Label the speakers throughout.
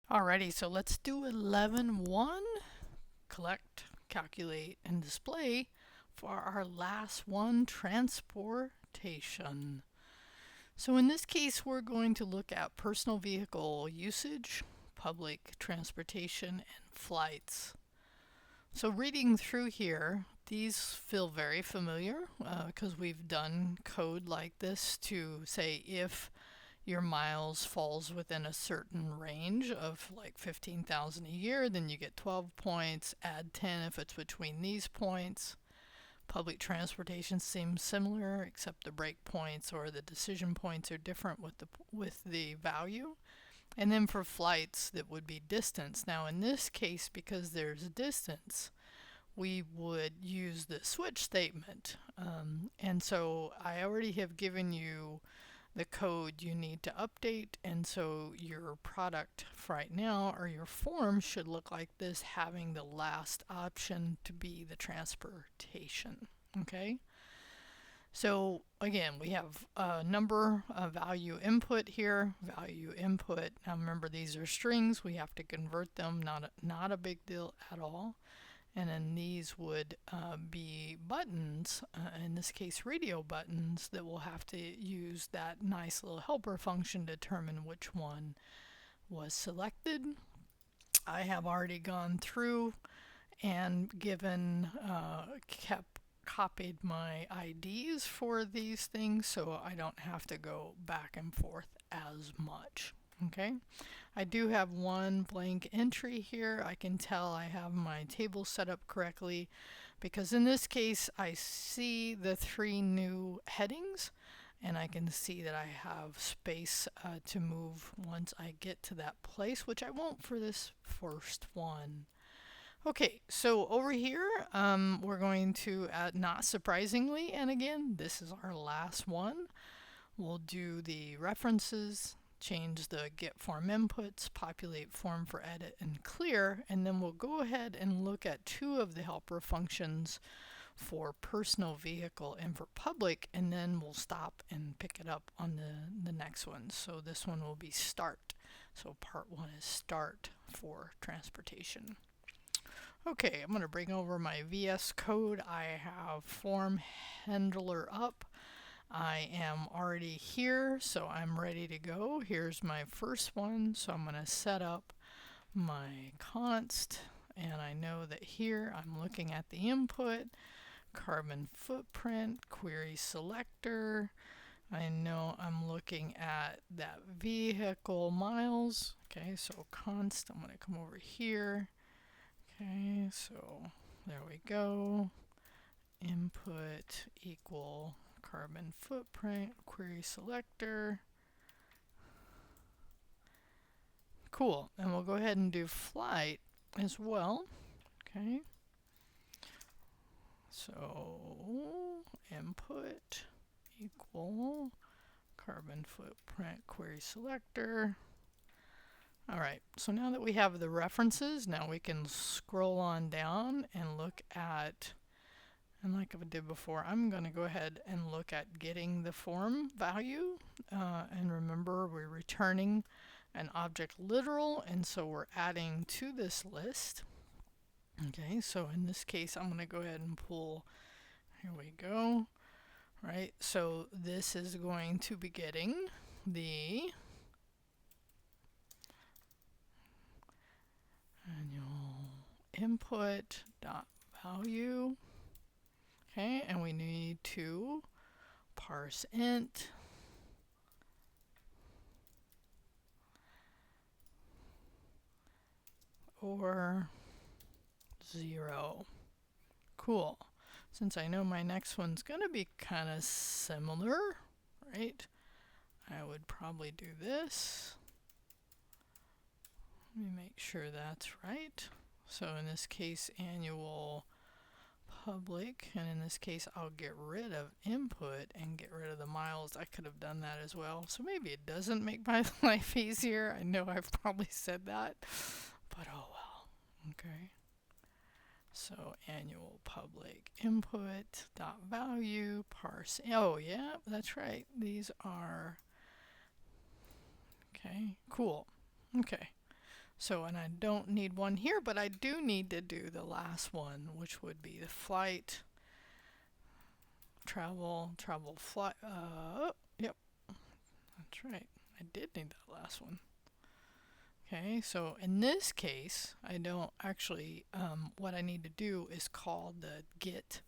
Speaker 1: Alrighty, so let's do 11.1, collect, calculate, and display for our last one, transportation. So in this case, we're going to look at personal vehicle usage, public transportation, and flights. So reading through here, these feel very familiar because we've done code like this to say if your miles falls within a certain range of like 15,000 a year, then you get 12 points. Add 10 if it's between these points. Public transportation seems similar, except the break points or the decision points are different with the value. And then for flights, that would be distance. Now in this case, because there's distance, we would use the switch statement. And so I already have given you the code you need to update, and so your product for right now or your form should look like this, having the last option to be the transportation. Okay, so again, we have a number, a value input here, value input. Now remember, these are strings, we have to convert them, not a big deal at all. And then these would be buttons, in this case radio buttons, that will have to use that nice little helper function to determine which one was selected. I have already gone through and copied my IDs for these things, so I don't have to go back and forth as much. Okay, I do have one blank entry here. I can tell I have my table set up correctly because in this case I see the three new headings and I can see that I have space to move once I get to that place, which I won't for this first one. Okay, so over here we're going to, not surprisingly, and again, this is our last one, we'll do the references, change the get form inputs, populate form for edit and clear, and then we'll go ahead and look at two of the helper functions for personal vehicle and for public, and then we'll stop and pick it up on the next one. So this one will be start. So part one is start for transportation. Okay, I'm going to bring over my VS Code. I have form handler up. I am already here, so I'm ready to go. Here's my first one, so I'm going to set up my const, and I know that here I'm looking at the input, carbon footprint, query selector. I know I'm looking at that vehicle miles. Okay, so const, I'm going to come over here. Okay, so there we go. Input equal carbon footprint, query selector. Cool, and we'll go ahead and do flight as well. Okay, so input equal carbon footprint, query selector. All right, so now that we have the references, now we can scroll on down and look at, and like I did before, I'm going to go ahead and look at getting the form value. And remember, we're returning an object literal, and so we're adding to this list. Okay, so in this case, I'm going to go ahead and pull, here we go. Right, so this is going to be getting the annual input dot value. Okay, and we need to parse int or 0. Cool. Since I know my next one's going to be kind of similar, right? I would probably do this. Let me make sure that's right. So in this case, annual public, and in this case, I'll get rid of input and get rid of the miles. I could have done that as well. So maybe it doesn't make my life easier. I know I've probably said that, but oh well. Okay. So annual public input dot value parse. Oh yeah, that's right. These are okay. Cool. Okay. So, and I don't need one here, but I do need to do the last one, which would be the flight, travel, flight. Yep, that's right. I did need that last one. Okay, so in this case, I don't actually, what I need to do is call the get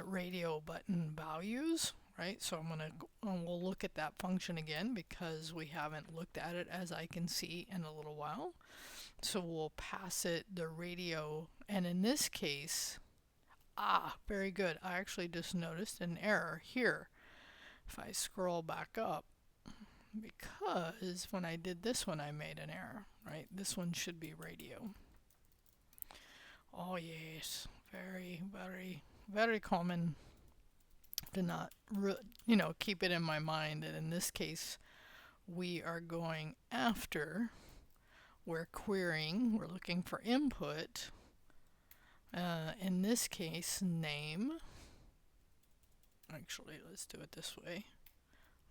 Speaker 1: radio button values, right? So we'll look at that function again because we haven't looked at it, as I can see, in a little while. So we'll pass it the radio, and in this case, very good. I actually just noticed an error here. If I scroll back up, because when I did this one, I made an error, right? This one should be radio. Oh yes, very, very, very common to not, keep it in my mind that in this case, we are going after, we're querying, we're looking for input. In this case, name. Actually, let's do it this way,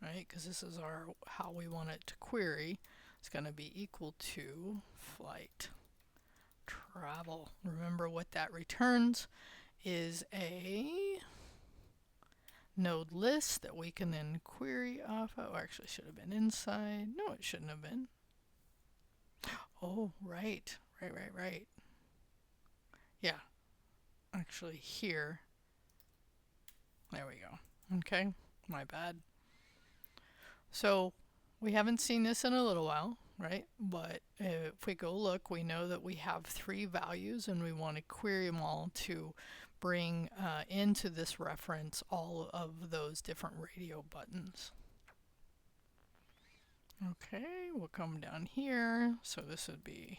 Speaker 1: right? Because this is how we want it to query. It's going to be equal to flight travel. Remember what that returns is a node list that we can then query off of. Oh, actually should have been inside. No, it shouldn't have been. Oh, right. Right. Yeah. Actually here. There we go. Okay, my bad. So we haven't seen this in a little while, right? But if we go look, we know that we have 3 values and we want to query them all to bring into this reference all of those different radio buttons. Okay, we'll come down here. So this would be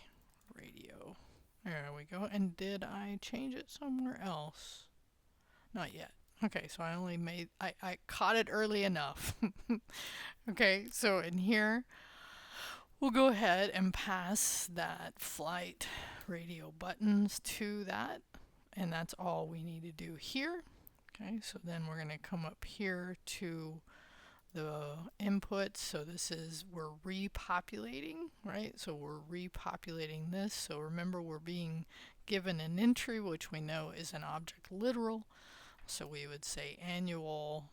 Speaker 1: radio. There we go. And did I change it somewhere else? Not yet. Okay, so I caught it early enough. Okay, so in here, we'll go ahead and pass that flight radio buttons to that. And that's all we need to do here. Okay, so then we're going to come up here to the input. So this is, we're repopulating, right? So we're repopulating this. So remember, we're being given an entry, which we know is an object literal. So we would say annual,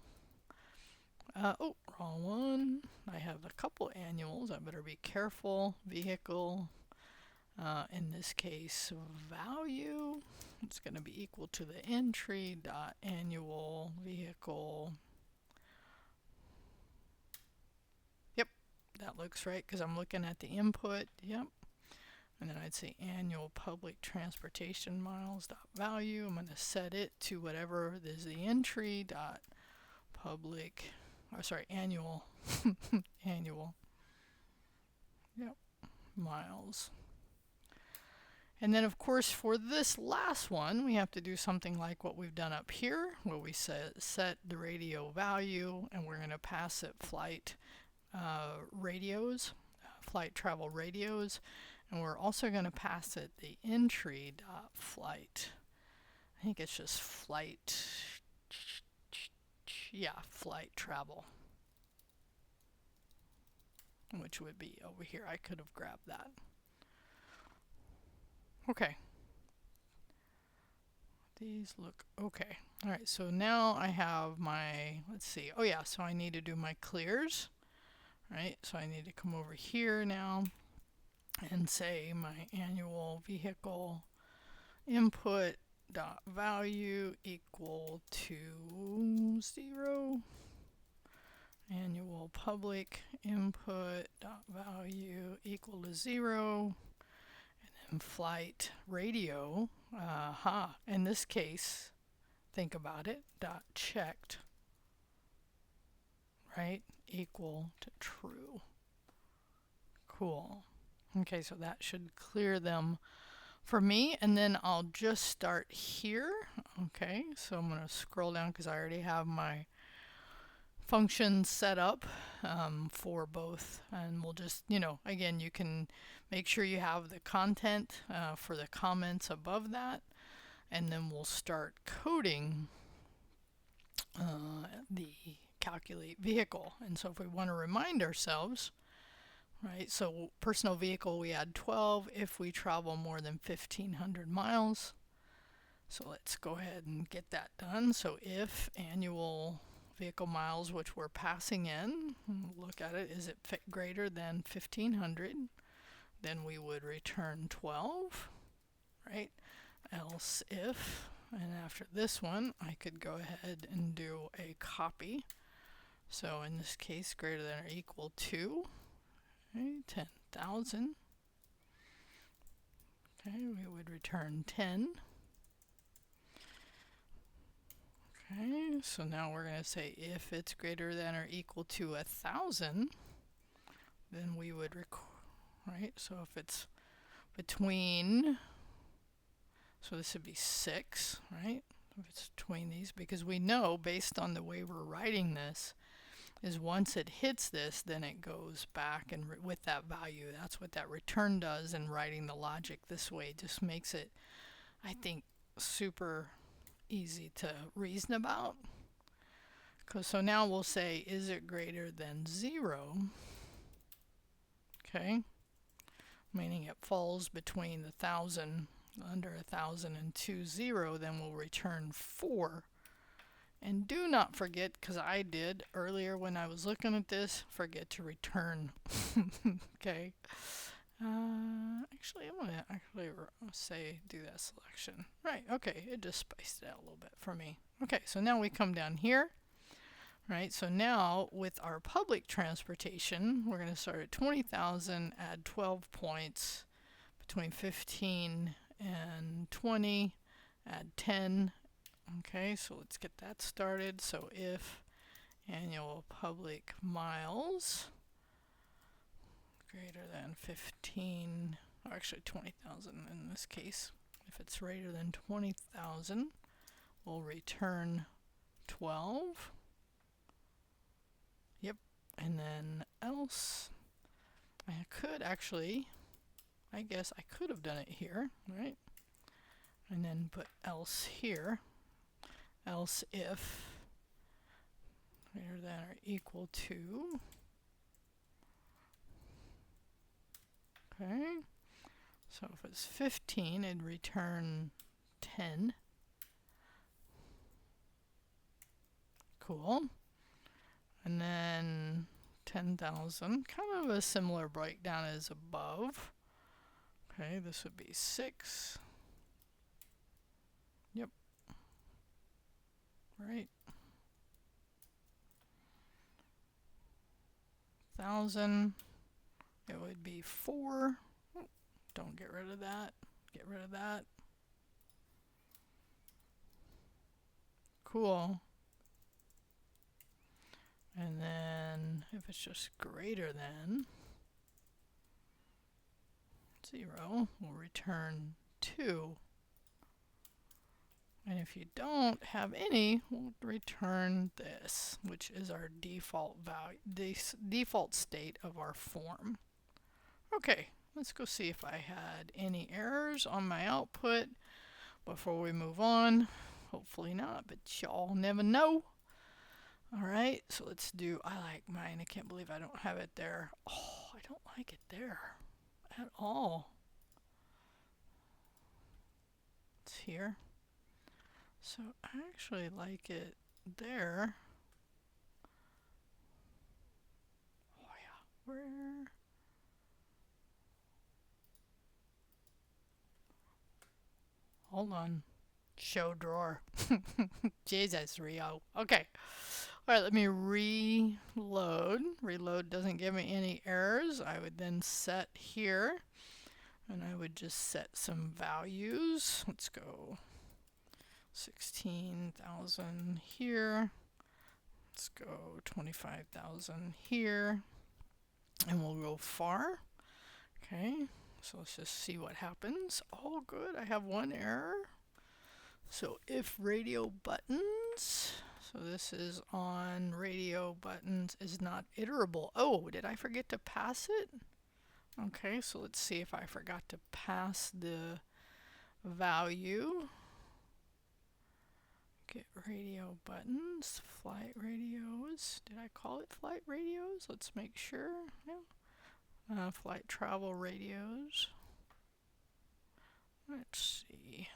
Speaker 1: oh, wrong one. I have a couple annuals. I better be careful. Vehicle, in this case, value. It's going to be equal to the entry dot annual vehicle. Yep, that looks right because I'm looking at the input. Yep. And then I'd say annual public transportation miles dot value. I'm going to set it to whatever is the entry dot public, annual, annual. Yep, miles. And then of course for this last one, we have to do something like what we've done up here, where we set the radio value, and we're going to pass it flight radios, flight travel radios. And we're also going to pass it the entry.flight. I think it's just flight, flight travel, which would be over here. I could have grabbed that. Okay. These look okay. All right, so now I have my, let's see. Oh yeah, so I need to do my clears, right? So I need to come over here now and say my annual vehicle input dot value equal to 0, annual public input dot value equal to 0, and then flight radio, in this case, think about it, dot checked, right, equal to true. Cool. Okay, so that should clear them for me, and then I'll just start here. Okay, so I'm going to scroll down because I already have my functions set up for both, and we'll just, again, you can make sure you have the content for the comments above that, and then we'll start coding the calculate vehicle. And so if we want to remind ourselves, right? So personal vehicle, we add 12 if we travel more than 1,500 miles. So let's go ahead and get that done. So if annual vehicle miles, which we're passing in, look at it, is it greater than 1,500? Then we would return 12, right? Else if, and after this one, I could go ahead and do a copy. So in this case, greater than or equal to, okay, 10,000. Okay, we would return 10. Okay, so now we're going to say if it's greater than or equal to 1,000, then we would right? So if it's between, so this would be 6, right? If it's between these, because we know based on the way we're writing this, is once it hits this, then it goes back and with that value. That's what that return does, and writing the logic this way just makes it, I think, super easy to reason about. So now we'll say, is it greater than 0? Okay, meaning it falls between 1,000, under 1,000 and 2,0, then we'll return 4. And do not forget, because I did earlier when I was looking at this, forget to return. Okay. Actually, I'm going to actually say do that selection. Right, okay, it just spiced it out a little bit for me. Okay, so now we come down here. Right, so now with our public transportation, we're going to start at 20,000, add 12 points, between 15 and 20, add 10. Okay, so let's get that started. So if annual public miles greater than 15, or actually 20,000 in this case, if it's greater than 20,000, we'll return 12. Yep, and then else, I could actually, I guess I could have done it here, right? And then put else here. Else if greater than or equal to. Okay, so if it's 15, it'd return 10. Cool. And then 10,000, kind of a similar breakdown as above. Okay, this would be 6. Yep. Right. 1,000, it would be 4. Oh, don't get rid of that. Get rid of that. Cool. And then if it's just greater than 0, we'll return 2. And if you don't have any, we'll return this, which is our default value, default state of our form. Okay, let's go see if I had any errors on my output before we move on. Hopefully not, but y'all never know. Alright, so let's do, I like mine. I can't believe I don't have it there. Oh, I don't like it there at all. It's here. So I actually like it there. Oh yeah, where? Hold on. Show drawer. Jesus, Rio. Okay. Alright, let me reload. Reload doesn't give me any errors. I would then set here, and I would just set some values. Let's go 16,000 here. Let's go 25,000 here. And we'll go far. Okay, so let's just see what happens. Oh, good. I have one error. So if radio buttons, so this is on radio buttons, is not iterable. Oh, did I forget to pass it? Okay, so let's see if I forgot to pass the value. Get radio buttons, flight radios. Did I call it flight radios? Let's make sure. Yeah. Flight travel radios. Let's see.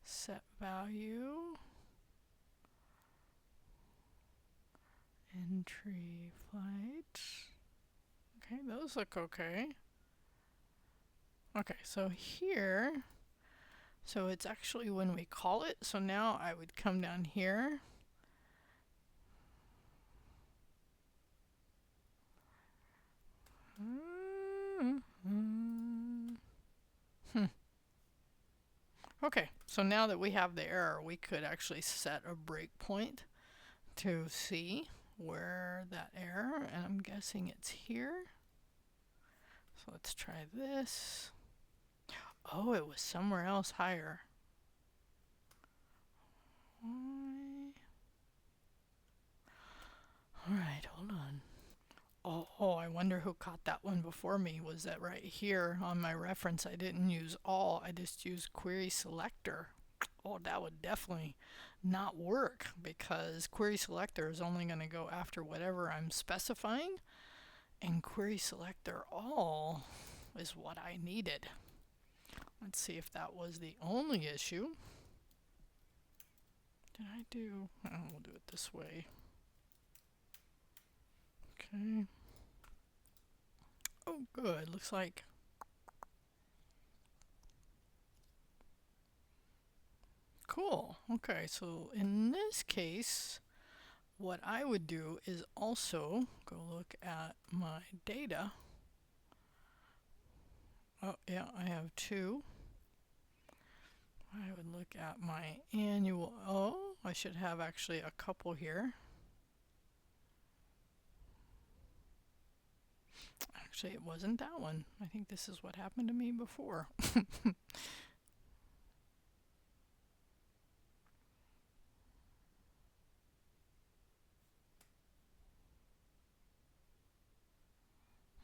Speaker 1: Set value. Entry flight. Okay, those look okay. Okay, so here, so it's actually when we call it. So now I would come down here. Okay, so now that we have the error, we could actually set a breakpoint to see where that error, and I'm guessing it's here. So let's try this. Oh, it was somewhere else higher. Alright, hold on. Oh, I wonder who caught that one before me. Was that right here on my reference? I didn't use all, I just used query selector. Oh, that would definitely not work because query selector is only going to go after whatever I'm specifying, and query selector all is what I needed. Let's see if that was the only issue. Did I do? Oh, we'll do it this way. Okay. Oh, good. Looks like cool. Okay, so in this case, what I would do is also go look at my data. Oh, yeah, I have two. I would look at my annual. Oh, I should have actually a couple here. Actually, it wasn't that one. I think this is what happened to me before.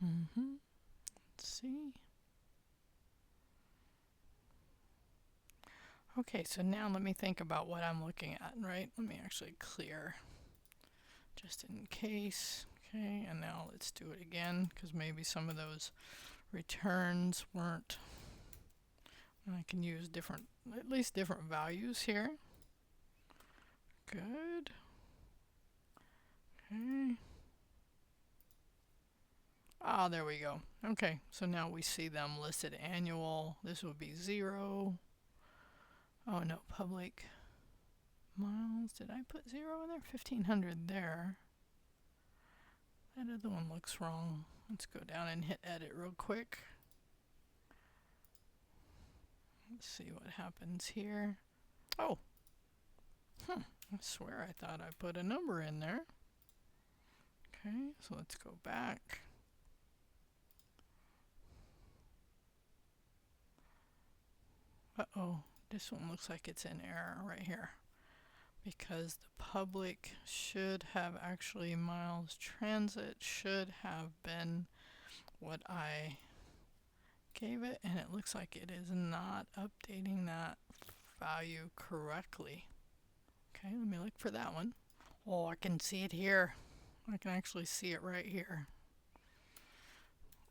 Speaker 1: Let's see. Okay, so now let me think about what I'm looking at, right? Let me actually clear just in case. Okay, and now let's do it again because maybe some of those returns weren't. I can use different, at least different values here. Good. Okay. Ah, there we go. Okay, so now we see them listed annual. This would be 0. Oh no, public miles. Did I put 0 in there? 1500 there. That other one looks wrong. Let's go down and hit edit real quick. Let's see what happens here. Oh, I swear I thought I put a number in there. Okay, so let's go back. Uh-oh, this one looks like it's in error right here. Because the public should have actually miles transit should have been what I gave it, and it looks like it is not updating that value correctly. Okay, let me look for that one. Oh, I can see it here. I can actually see it right here.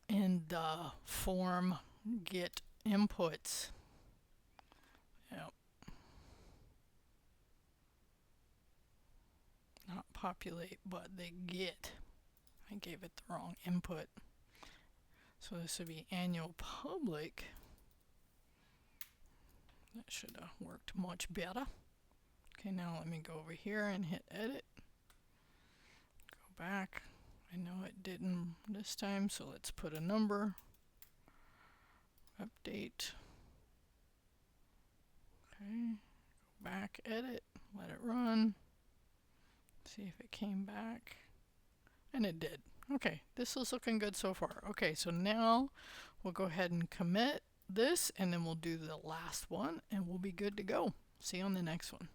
Speaker 1: In the form get inputs. Yep. Not populate, but the get. I gave it the wrong input. So this would be annual public. That should have worked much better. Okay, now let me go over here and hit edit. Go back. I know it didn't this time, so let's put a number. Update. Okay, go back, edit, let it run. See if it came back. And it did. Okay, this is looking good so far. Okay, so now we'll go ahead and commit this, and then we'll do the last one, and we'll be good to go. See you on the next one.